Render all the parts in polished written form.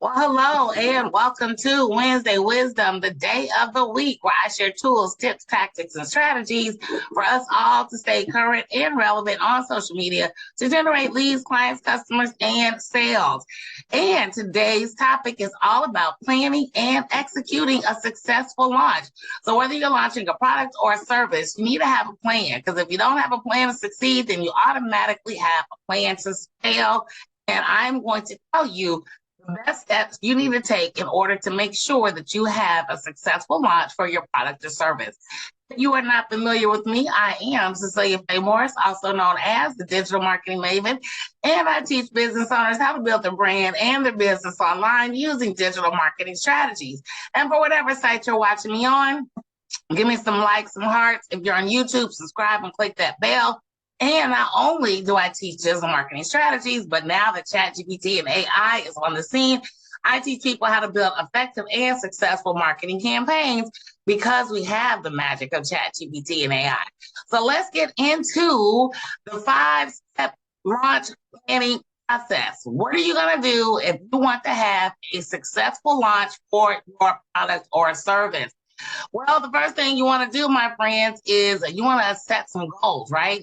Well, hello and welcome to Wednesday Wisdom, the day of the week where I share tools, tips, tactics, and strategies for us all to stay current and relevant on social media to generate leads, clients, customers, and sales. And today's topic is all about planning and executing a successful launch. So whether you're launching a product or a service, you need to have a plan, because if you don't have a plan to succeed, then you automatically have a plan to fail. And I'm going to tell you the best steps you need to take in order to make sure that you have a successful launch for your product or service. If you are not familiar with me, I am Cecelia Morris, also known as the Digital Marketing Maven, and I teach business owners how to build their brand and their business online using digital marketing strategies. And for whatever site you're watching me on, give me some likes, some hearts. If you're on YouTube, subscribe and click that bell. And not only do I teach digital marketing strategies, but now that ChatGPT and AI is on the scene, I teach people how to build effective and successful marketing campaigns because we have the magic of ChatGPT and AI. So let's get into the 5-step launch planning process. What are you going to do if you want to have a successful launch for your product or service? Well, the first thing you want to do, my friends, is you want to set some goals, right?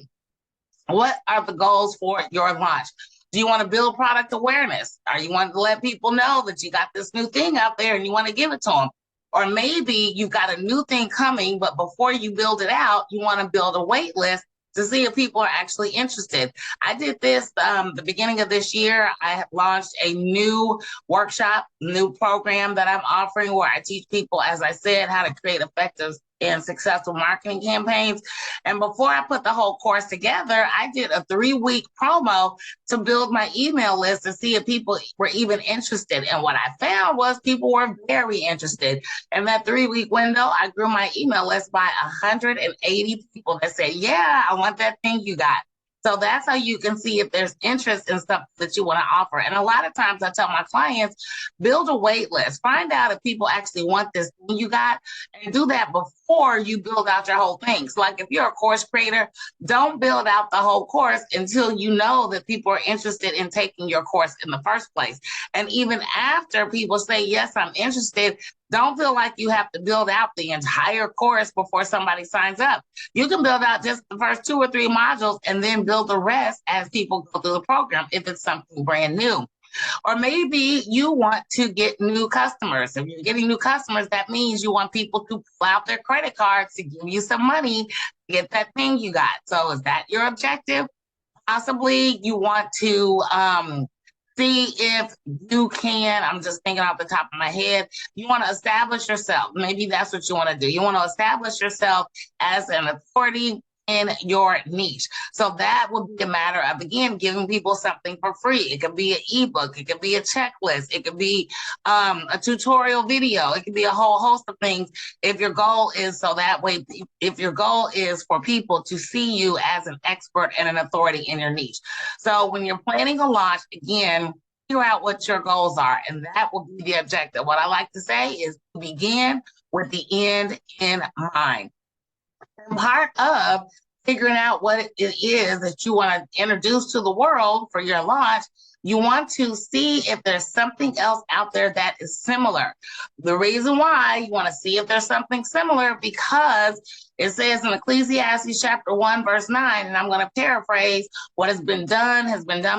What are the goals for your launch? Do you want to build product awareness? Or you want to let people know that you got this new thing out there and you want to give it to them? Or maybe you've got a new thing coming, but before you build it out, you want to build a wait list to see if people are actually interested. I did this the beginning of this year. I have launched a new workshop, new program that I'm offering where I teach people, as I said, how to create effective and successful marketing campaigns. And before I put the whole course together, I did a 3-week promo to build my email list to see if people were even interested. And what I found was people were very interested. In that 3-week window, I grew my email list by 180 people that said, yeah, I want that thing you got. So that's how you can see if there's interest in stuff that you want to offer. And a lot of times I tell my clients, build a wait list. Find out if people actually want this thing you got, and do that before you build out your whole thing. So like if you're a course creator, don't build out the whole course until you know that people are interested in taking your course in the first place. And even after people say, yes, I'm interested, don't feel like you have to build out the entire course before somebody signs up. You can build out just the first 2 or 3 modules and then build the rest as people go through the program if it's something brand new. Or maybe you want to get new customers. If you're getting new customers, that means you want people to pull out their credit cards to give you some money to get that thing you got. So is that your objective? Possibly you want to see if you can, I'm just thinking off the top of my head, you want to establish yourself. Maybe that's what you want to do. You want to establish yourself as an authority in your niche. So that would be a matter of, again, giving people something for free. It could be an ebook, it could be a checklist, it could be a tutorial video, it could be a whole host of things. If your goal is so that way, if your goal is for people to see you as an expert and an authority in your niche. So when you're planning a launch, again, figure out what your goals are, and that will be the objective. What I like to say is begin with the end in mind. And part of figuring out what it is that you want to introduce to the world for your launch, you want to see if there's something else out there that is similar. The reason why you want to see if there's something similar, because it says in Ecclesiastes chapter 1, verse 9, and I'm going to paraphrase, what has been done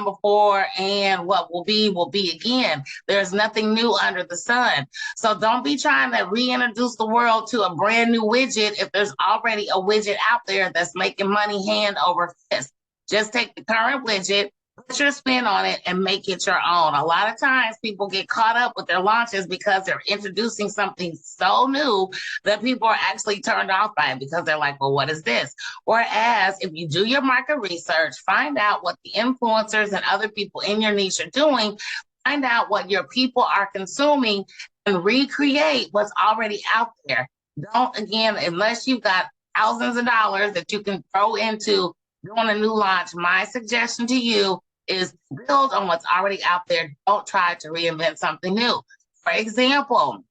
before, and what will be again. There's nothing new under the sun. So don't be trying to reintroduce the world to a brand new widget if there's already a widget out there that's making money hand over fist. Just take the current widget, put your spin on it, and make it your own. A lot of times people get caught up with their launches because they're introducing something so new that people are actually turned off by it because they're like, well, what is this? Whereas if you do your market research, find out what the influencers and other people in your niche are doing, find out what your people are consuming, and recreate what's already out there. Don't, again, unless you've got thousands of dollars that you can throw into doing a new launch, my suggestion to you is build on what's already out there. Don't try to reinvent something new. For example,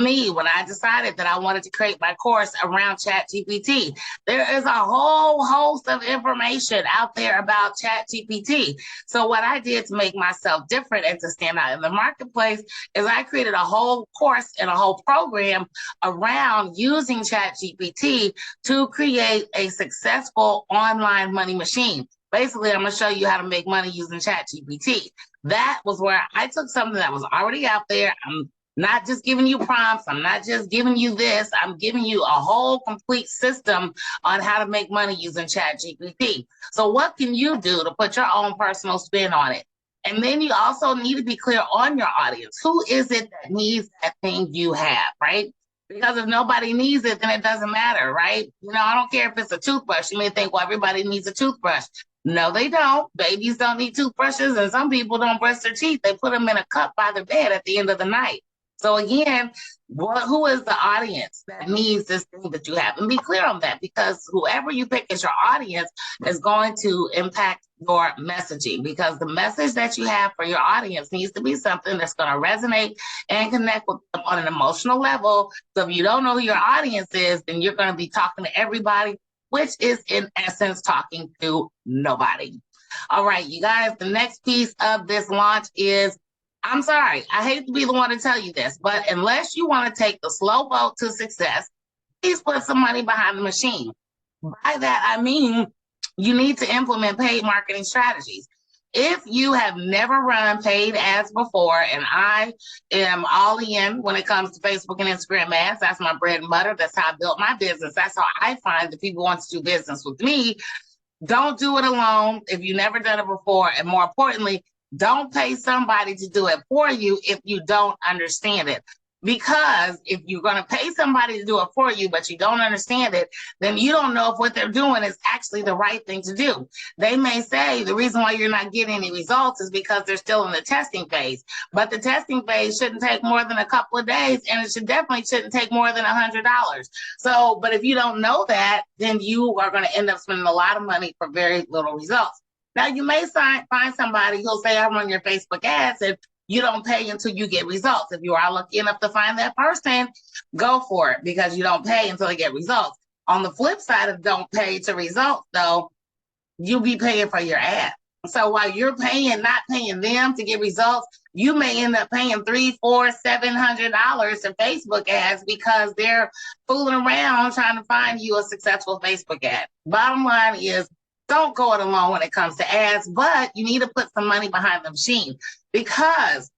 me when I decided that I wanted to create my course around ChatGPT. There is a whole host of information out there about ChatGPT. So what I did to make myself different and to stand out in the marketplace is I created a whole course and a whole program around using ChatGPT to create a successful online money machine. Basically, I'm going to show you how to make money using ChatGPT. That was where I took something that was already out there. I'm not just giving you prompts. I'm not just giving you this. I'm giving you a whole complete system on how to make money using ChatGPT. So what can you do to put your own personal spin on it? And then you also need to be clear on your audience. Who is it that needs that thing you have, right? Because if nobody needs it, then it doesn't matter, right? I don't care if it's a toothbrush. You may think, well, everybody needs a toothbrush. No, they don't. Babies don't need toothbrushes, and some people don't brush their teeth. They put them in a cup by their bed at the end of the night. So again, who is the audience that needs this thing that you have? And be clear on that, because whoever you pick as your audience is going to impact your messaging, because the message that you have for your audience needs to be something that's going to resonate and connect with them on an emotional level. So if you don't know who your audience is, then you're going to be talking to everybody, which is in essence talking to nobody. All right, you guys, the next piece of this launch is, I'm sorry, I hate to be the one to tell you this, but unless you want to take the slow boat to success, please put some money behind the machine. By that, I mean, you need to implement paid marketing strategies. If you have never run paid ads before, and I am all in when it comes to Facebook and Instagram ads, that's my bread and butter. That's how I built my business. That's how I find that people want to do business with me. Don't do it alone if you've never done it before. And more importantly, don't pay somebody to do it for you if you don't understand it. Because if you're going to pay somebody to do it for you, but you don't understand it, then you don't know if what they're doing is actually the right thing to do. They may say the reason why you're not getting any results is because they're still in the testing phase. But the testing phase shouldn't take more than a couple of days, and it definitely shouldn't take more than $100. So, but if you don't know that, then you are going to end up spending a lot of money for very little results. Now, you may find somebody who'll say, I run your Facebook ads, and you don't pay until you get results. If you are lucky enough to find that person, go for it, because you don't pay until they get results. On the flip side of don't pay to results, though, you'll be paying for your ad. So while you're not paying them to get results, you may end up paying $300, $400, $700 to Facebook ads because they're fooling around trying to find you a successful Facebook ad. Bottom line is, don't go it alone when it comes to ads, but you need to put some money behind the machine, because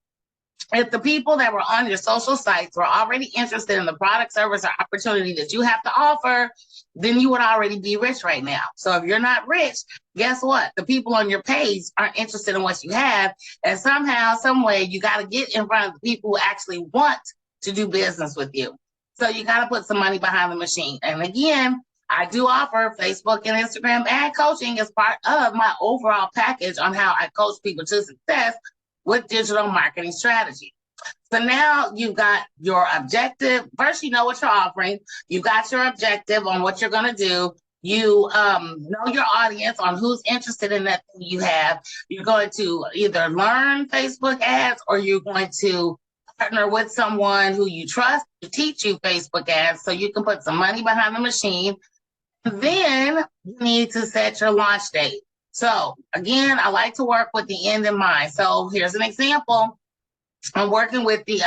if the people that were on your social sites were already interested in the product, service, or opportunity that you have to offer, then you would already be rich right now. So if you're not rich, guess what? The people on your page aren't interested in what you have. And somehow, some way, you got to get in front of the people who actually want to do business with you. So you got to put some money behind the machine. And again, I do offer Facebook and Instagram ad coaching as part of my overall package on how I coach people to success with digital marketing strategy. So now you've got your objective. First, you know what you're offering. You've got your objective on what you're going to do. You know your audience on who's interested in that thing you have. You're going to either learn Facebook ads, or you're going to partner with someone who you trust to teach you Facebook ads so you can put some money behind the machine. Then you need to set your launch date. So again, I like to work with the end in mind. So here's an example. I'm working with the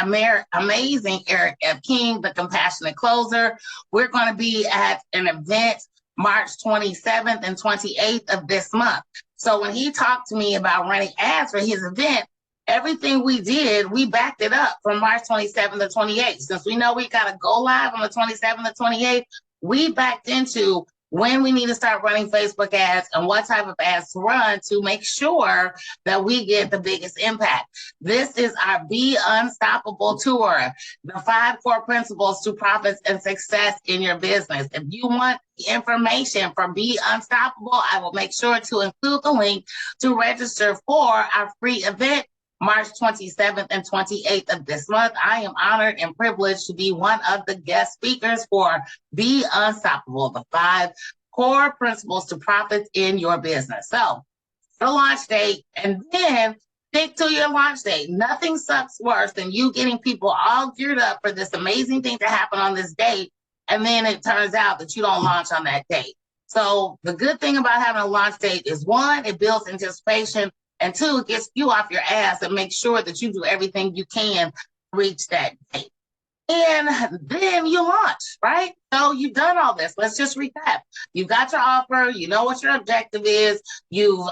amazing Eric F. King, the Compassionate Closer. We're going to be at an event March 27th and 28th of this month. So when he talked to me about running ads for his event, everything we did, we backed it up from March 27th to 28th. Since we know we got to go live on the 27th to 28th, we backed into when we need to start running Facebook ads and what type of ads to run to make sure that we get the biggest impact. This is our Be Unstoppable Tour, the 5 core principles to profits and success in your business. If you want the information for Be Unstoppable, I will make sure to include the link to register for our free event March 27th and 28th of this month. I am honored and privileged to be one of the guest speakers for Be Unstoppable, the 5 core principles to profits in your business. So, the launch date, and then Stick to your launch date. Nothing sucks worse than you getting people all geared up for this amazing thing to happen on this date, and then it turns out that you don't launch on that date. So the good thing about having a launch date is, one, it builds anticipation, and two, it gets you off your ass and makes sure that you do everything you can to reach that date. And then you launch, right? So you've done all this. Let's just recap. You've got your offer. You know what your objective is. You've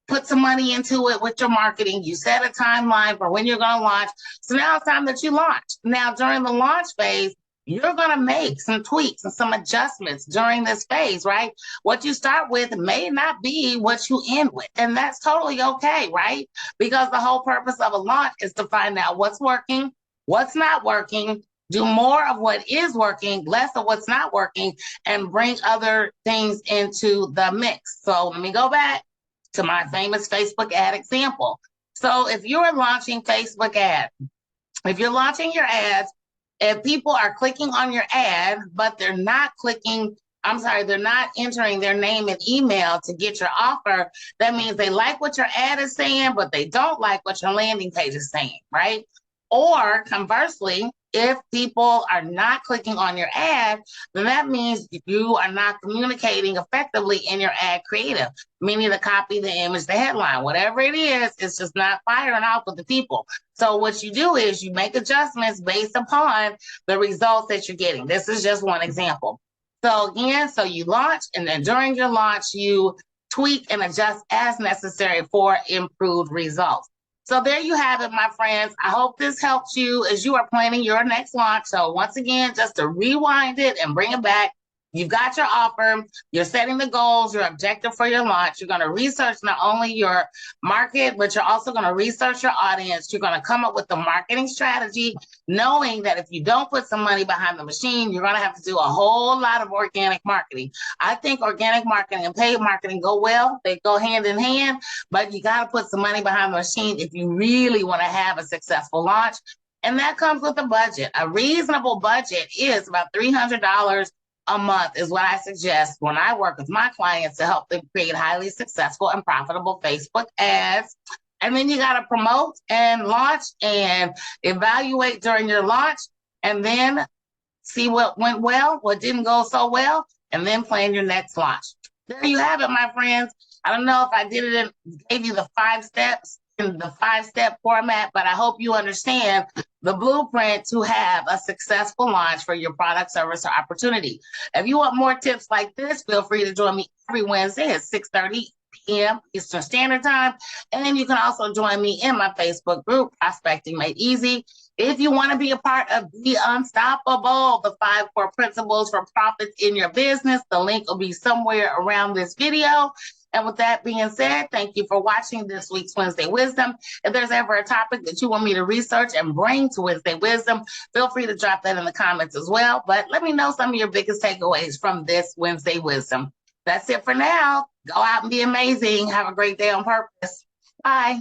put some money into it with your marketing. You set a timeline for when you're going to launch. So now it's time that you launch. Now, during the launch phase, you're going to make some tweaks and some adjustments during this phase, right? What you start with may not be what you end with, and that's totally okay, right? Because the whole purpose of a launch is to find out what's working, what's not working, do more of what is working, less of what's not working, and bring other things into the mix. So let me go back to my famous Facebook ad example. So if you're launching Facebook ads, if you're launching your ads, if people are clicking on your ad, but they're not they're not entering their name and email to get your offer, that means they like what your ad is saying, but they don't like what your landing page is saying, right? Or conversely, if people are not clicking on your ad, then that means you are not communicating effectively in your ad creative, meaning the copy, the image, the headline, whatever it is, it's just not firing off with the people. So what you do is you make adjustments based upon the results that you're getting. This is just one example. So again, so you launch, and then during your launch, you tweak and adjust as necessary for improved results. So there you have it, my friends. I hope this helps you as you are planning your next launch. So once again, just to rewind it and bring it back, you've got your offer, you're setting the goals, your objective for your launch. You're going to research not only your market, but you're also going to research your audience. You're going to come up with the marketing strategy, knowing that if you don't put some money behind the machine, you're going to have to do a whole lot of organic marketing. I think organic marketing and paid marketing go well. They go hand in hand, but you got to put some money behind the machine if you really want to have a successful launch. And that comes with a budget. A reasonable budget is about $300 a month is what I suggest when I work with my clients to help them create highly successful and profitable Facebook ads. And then you got to promote and launch and evaluate during your launch, and then see what went well, what didn't go so well, and then plan your next launch. There you have it, my friends. I don't know if I did it and gave you the 5 steps in the 5-step format, but I hope you understand the blueprint to have a successful launch for your product, service, or opportunity. If you want more tips like this, feel free to join me every Wednesday at 6:30 p.m. Eastern Standard Time. And then you can also join me in my Facebook group, Prospecting Made Easy. If you want to be a part of Be Unstoppable, the 5 core principles for profits in your business, the link will be somewhere around this video. And with that being said, thank you for watching this week's Wednesday Wisdom. If there's ever a topic that you want me to research and bring to Wednesday Wisdom, feel free to drop that in the comments as well. But let me know some of your biggest takeaways from this Wednesday Wisdom. That's it for now. Go out and be amazing. Have a great day on purpose. Bye.